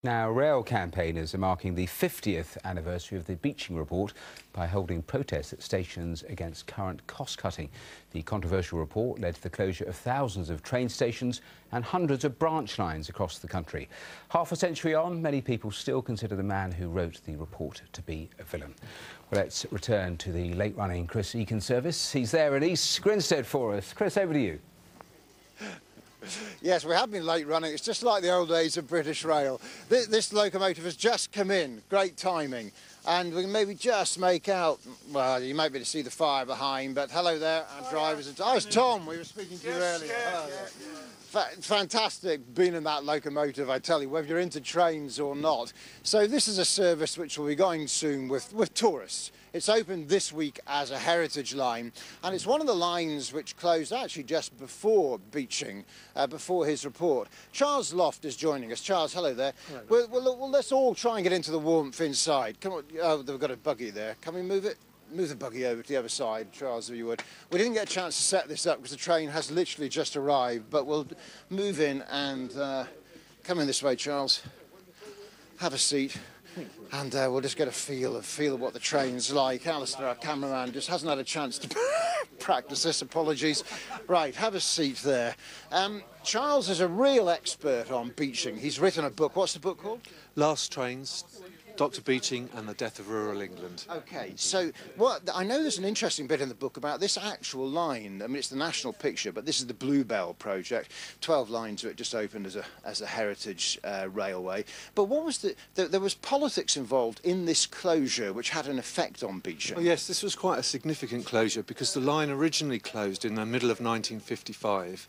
Now, rail campaigners are marking the 50th anniversary of the Beeching report by holding protests at stations against current cost-cutting. The controversial report led to the closure of thousands of train stations and hundreds of branch lines across the country. Half a century on, many people still consider the man who wrote the report to be a villain. Well, let's return to the late-running Chris Eakin service. He's there at East Grinstead for us. Chris, over to you. Yes, we have been late running. It's just like the old days of British Rail. This locomotive has just come in. Great timing. And we can maybe just make out, well, you might be able to see the fire behind, but hello there, our drivers. Oh, it's Tom. We were speaking to you earlier. Fantastic being in that locomotive, I tell you, whether you're into trains or not. So this is a service which will be going soon with tourists. It's opened this week as a heritage line, and it's one of the lines which closed actually just before Beeching, before his report. Charles Loft is joining us. Charles, hello there. Hello. Well, let's all try and get into the warmth inside. Come on, oh, they've got a buggy there. Can we move it? Move the buggy over to the other side, Charles, if you would. We didn't get a chance to set this up because the train has literally just arrived, but we'll move in and come in this way, Charles. Have a seat. And we'll just get a feel of what the train's like. Alistair, our cameraman, just hasn't had a chance to practice this. Apologies. Right, have a seat there. Charles is a real expert on Beeching. He's written a book. What's the book called? Last Trains, Dr. Beeching and the Death of Rural England. OK, so I know there's an interesting bit in the book about this actual line. I mean, it's the national picture, but this is the Bluebell project. 12 lines of it just opened as a heritage railway. But what was there was politics involved in this closure which had an effect on Beeching. Oh, yes, this was quite a significant closure because the line originally closed in the middle of 1955.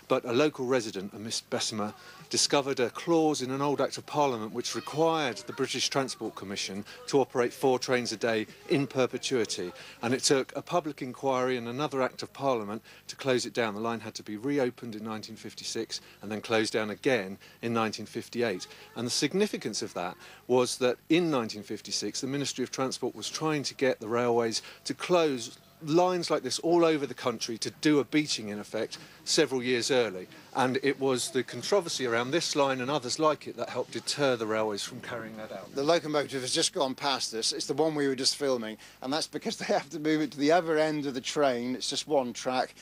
But a local resident, a Miss Bessemer, discovered a clause in an old Act of Parliament which required the British Transport Commission to operate 4 trains a day in perpetuity. And it took a public inquiry and another Act of Parliament to close it down. The line had to be reopened in 1956 and then closed down again in 1958. And the significance of that was that in 1956 the Ministry of Transport was trying to get the railways to close lines like this all over the country to do a Beeching in effect several years early, and it was the controversy around this line and others like it that helped deter the railways from carrying that out. The locomotive has just gone past us. It's the one we were just filming, and that's because they have to move it to the other end of the train. It's just one track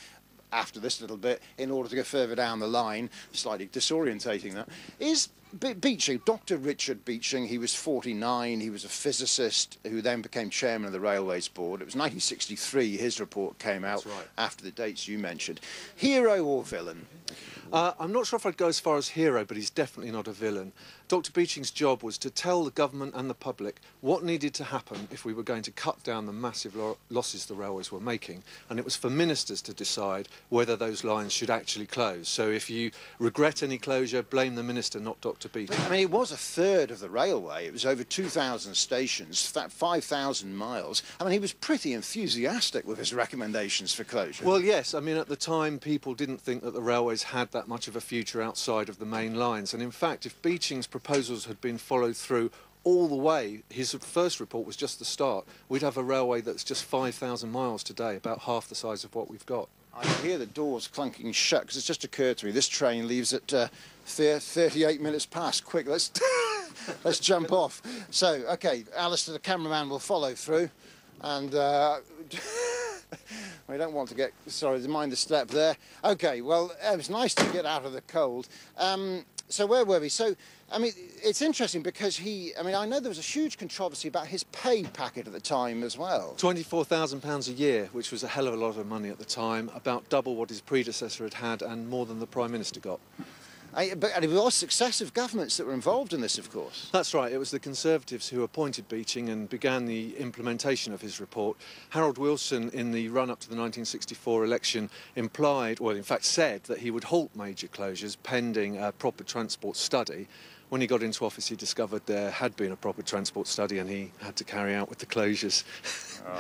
after this little bit in order to go further down the line. Slightly disorientating, that is. Beeching, Dr. Richard Beeching, he was 49, he was a physicist who then became chairman of the Railways Board. It was 1963 his report came out. That's right. After the dates you mentioned. Hero or villain? I'm not sure if I'd go as far as hero, but he's definitely not a villain. Dr. Beeching's job was to tell the government and the public what needed to happen if we were going to cut down the massive losses the railways were making, and it was for ministers to decide whether those lines should actually close. So if you regret any closure, blame the minister, not Dr. Beeching. I mean, it was a third of the railway. It was over 2,000 stations, 5,000 miles. I mean, he was pretty enthusiastic with his recommendations for closure. Well, yes. I mean, at the time, people didn't think that the railways had that much of a future outside of the main lines. And in fact, if Beeching's proposals had been followed through all the way, his first report was just the start, we'd have a railway that's just 5,000 miles today, about half the size of what we've got. I can hear the doors clunking shut because it's just occurred to me this train leaves at 38 minutes past. Quick, let's let's jump off. So, OK, Alistair, the cameraman, will follow through, and we don't want to get, sorry, mind the step there. OK, well, it's nice to get out of the cold. So where were we? So, I mean, it's interesting because I know there was a huge controversy about his pay packet at the time as well. £24,000 a year, which was a hell of a lot of money at the time, about double what his predecessor had had and more than the Prime Minister got. And it was successive governments that were involved in this, of course. That's right. It was the Conservatives who appointed Beeching and began the implementation of his report. Harold Wilson, in the run-up to the 1964 election, implied, or in fact said, that he would halt major closures pending a proper transport study. When he got into office, he discovered there had been a proper transport study and he had to carry out with the closures,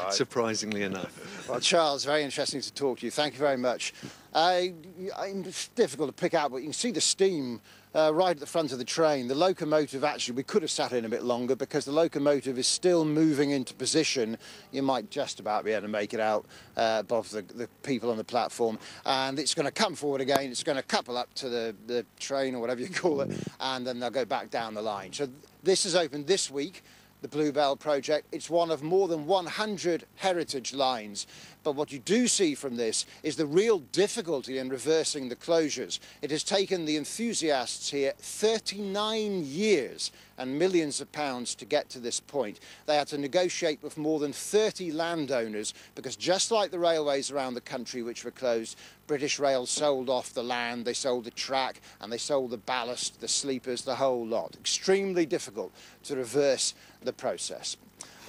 surprisingly enough. Well, Charles, very interesting to talk to you. Thank you very much. It's difficult to pick out, but you can see the steam right at the front of the train. The locomotive, actually, we could have sat in a bit longer because the locomotive is still moving into position. You might just about be able to make it out above the people on the platform. And it's going to come forward again. It's going to couple up to the train, or whatever you call it, and then they'll go back down the line. So this is opened this week, the Bluebell project. It's one of more than 100 heritage lines. But what you do see from this is the real difficulty in reversing the closures. It has taken the enthusiasts here 39 years and millions of pounds to get to this point. They had to negotiate with more than 30 landowners because, just like the railways around the country which were closed, British Rail sold off the land, they sold the track, and they sold the ballast, the sleepers, the whole lot. Extremely difficult to reverse the process.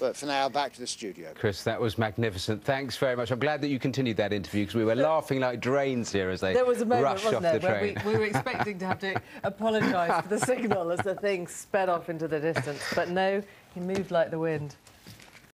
But for now, back to the studio. Chris, that was magnificent. Thanks very much. I'm glad that you continued that interview because we were laughing like drains here as they there was a moment, rushed off wasn't the there, train. where we were expecting to have to apologise for the signal as the thing sped off into the distance. But no, he moved like the wind.